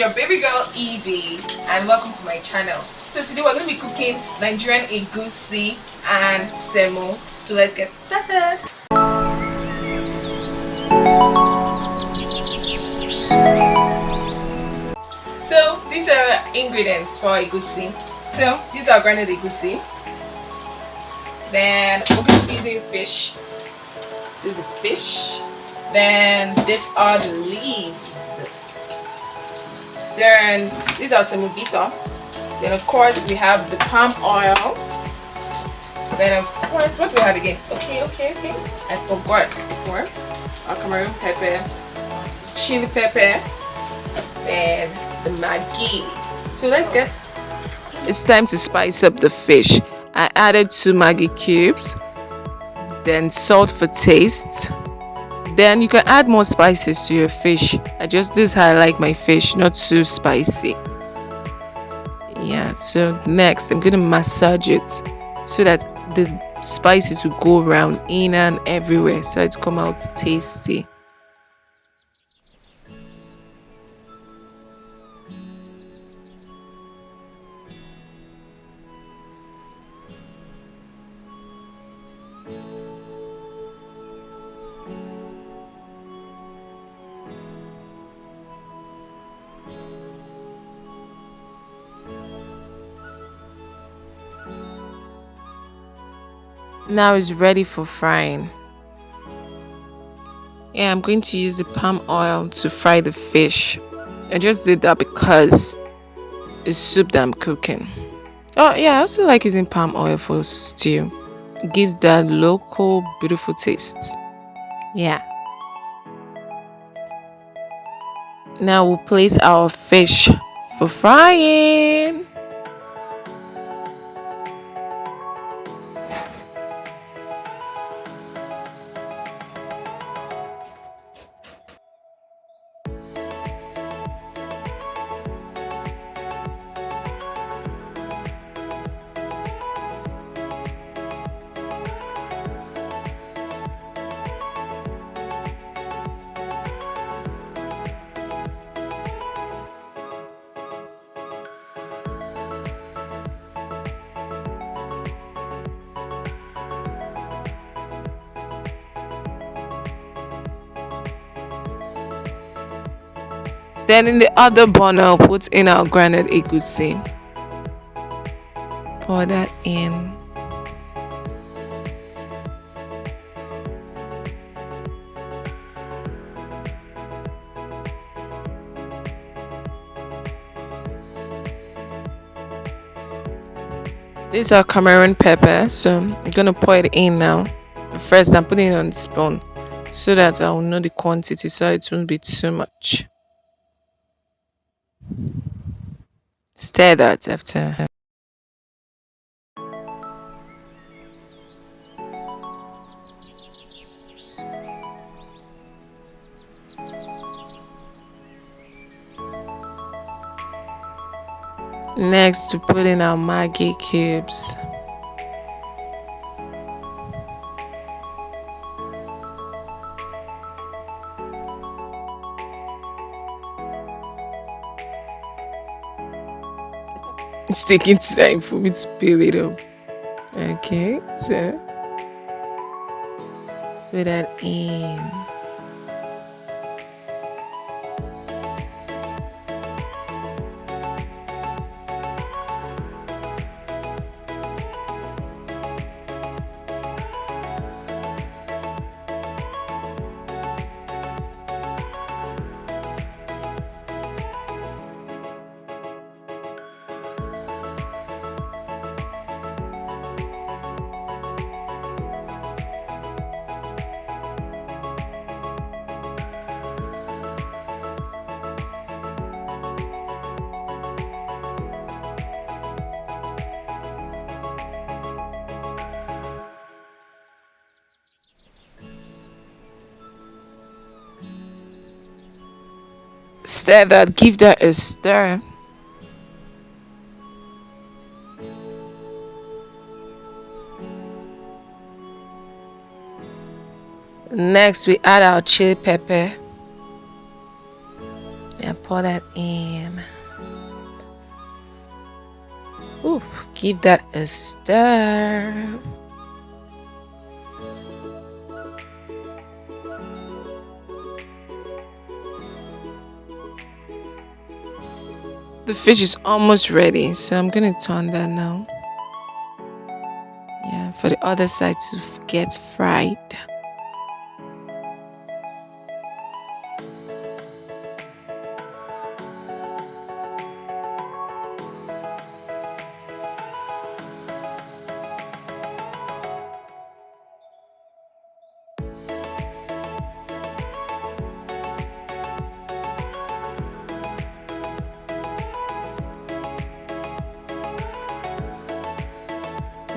your baby girl Evie, and welcome to my channel. So today we're going to be cooking Nigerian egusi and semo. So let's get started. So these are ingredients for egusi. So these are grounded egusi. Then we're going to be using fish. This is fish. Then these are the leaves. Then these are semovita. Then of course we have the palm oil. Then of course, what do we have again? Okay. I forgot before. Our Cameroon pepper, chili pepper, and the Maggi. So let's get. It's time to spice up the fish. I added 2 Maggi cubes. Then salt for taste. Then you can add more spices to your fish. This is how I like my fish, not too spicy. Yeah, so next I'm gonna massage it so that the spices will go around in and everywhere so it come out tasty. Now it's ready for frying. Yeah, I'm going to use the palm oil to fry the fish. I just did that because it's soup that I'm cooking. Oh yeah, I also like using palm oil for stew. It gives that local beautiful taste. Yeah. Now we'll place our fish for frying. Then in the other burner, I'll put in our grounded egusi. Pour that in. These are Cameroon pepper, so I'm gonna pour it in now. First, I'm putting it on the spoon so that I will know the quantity, so it won't be too much. Stir that after. Next, to put in our Maggi cubes. It's taking time for me to peel it up. Okay, so put that in. Stir that, give that a stir. Next we add our chili pepper. Yeah, pour that in. Ooh, give that a stir. The fish is almost ready, so I'm gonna turn that now. Yeah, for the other side to get fried.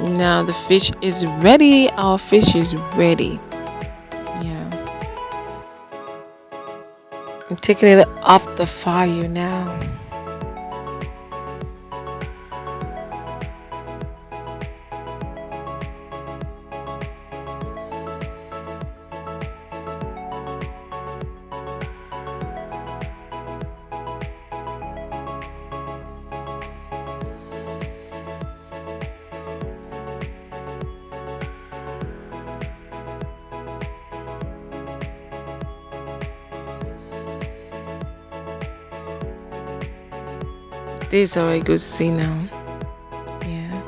Now the fish is ready. Our fish is ready. Yeah. I'm taking it off the fire now. This is how I go see now. Yeah,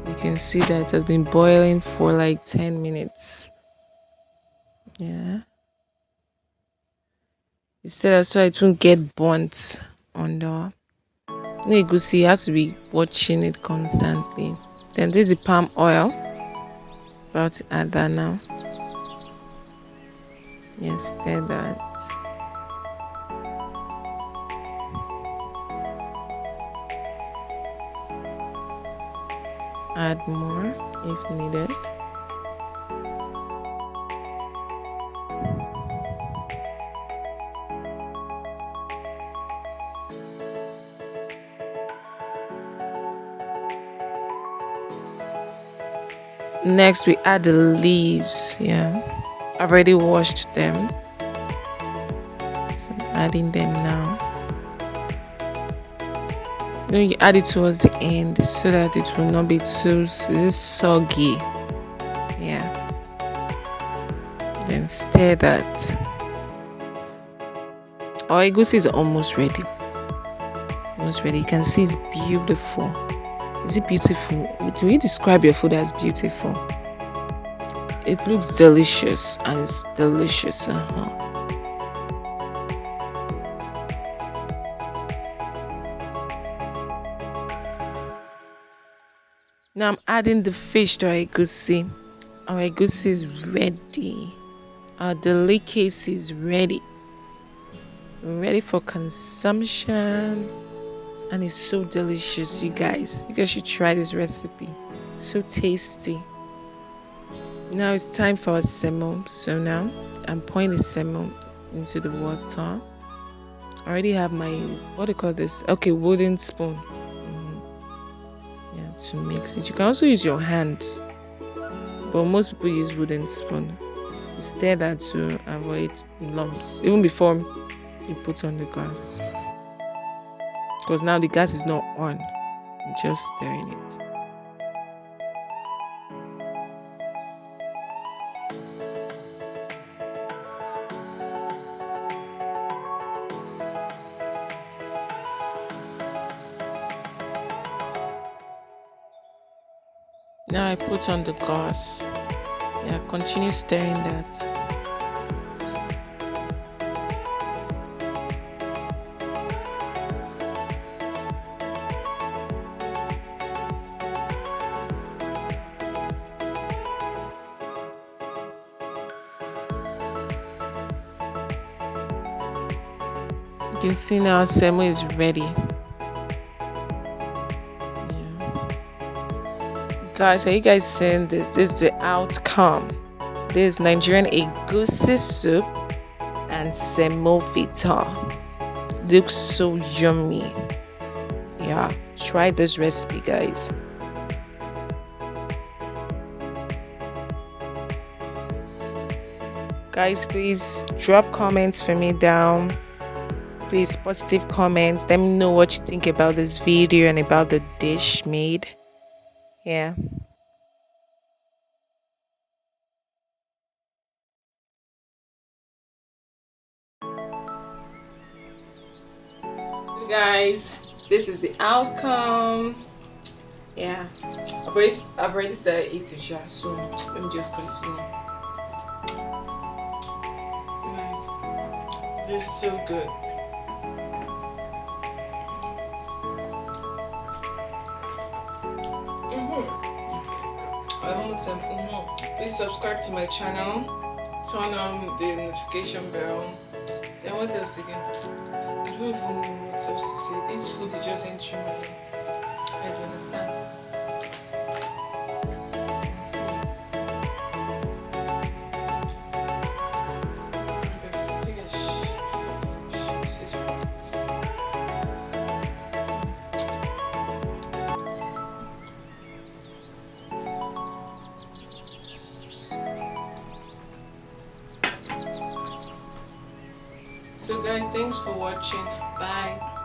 you can see that it has been boiling for like 10 minutes. Yeah, you said that so it won't get burnt on the. No, egusi, you have to be watching it constantly. Then this is the palm oil. About to add that now. Yes, stir that. Add more if needed. Next, we add the leaves. Yeah, I've already washed them, so I'm adding them now. Then you add it towards the end so that it will not be too soggy. Yeah. Then stir that. Our egusi is almost ready. Almost ready. You can see it's beautiful. Is it beautiful? Do you describe your food as beautiful? It looks delicious and it's delicious. Now I'm adding the fish to our egusi. Our egusi is ready. Our delicacy is ready. Ready for consumption. And it's so delicious, you guys. You guys should try this recipe. So tasty. Now it's time for our semo. So now I'm pouring the semo into the water. I already have my, what do you call this? Okay, wooden spoon. Yeah, to mix it. You can also use your hands, but most people use wooden spoon. You stir that to avoid lumps, even before you put on the gas. Because now the gas is not on. I'm just stirring it. Now I put on the gas. Yeah, continue stirring that. You can see now semo is ready. Guys, are you guys seeing this? This is the outcome. This is Nigerian Egusi Soup and Semovita. Looks so yummy. Yeah, try this recipe, guys. Guys, please drop comments for me down. please, positive comments. Let me know what you think about this video and about the dish made. Yeah. So guys, this is the outcome. Yeah, I've already started eating, so let me just continue. So guys, this is so good. I almost said, please subscribe to my channel, turn on the notification bell. Then what else again? I don't even know what else to say. This food is just entering my head, you understand? So guys, thanks for watching. Bye.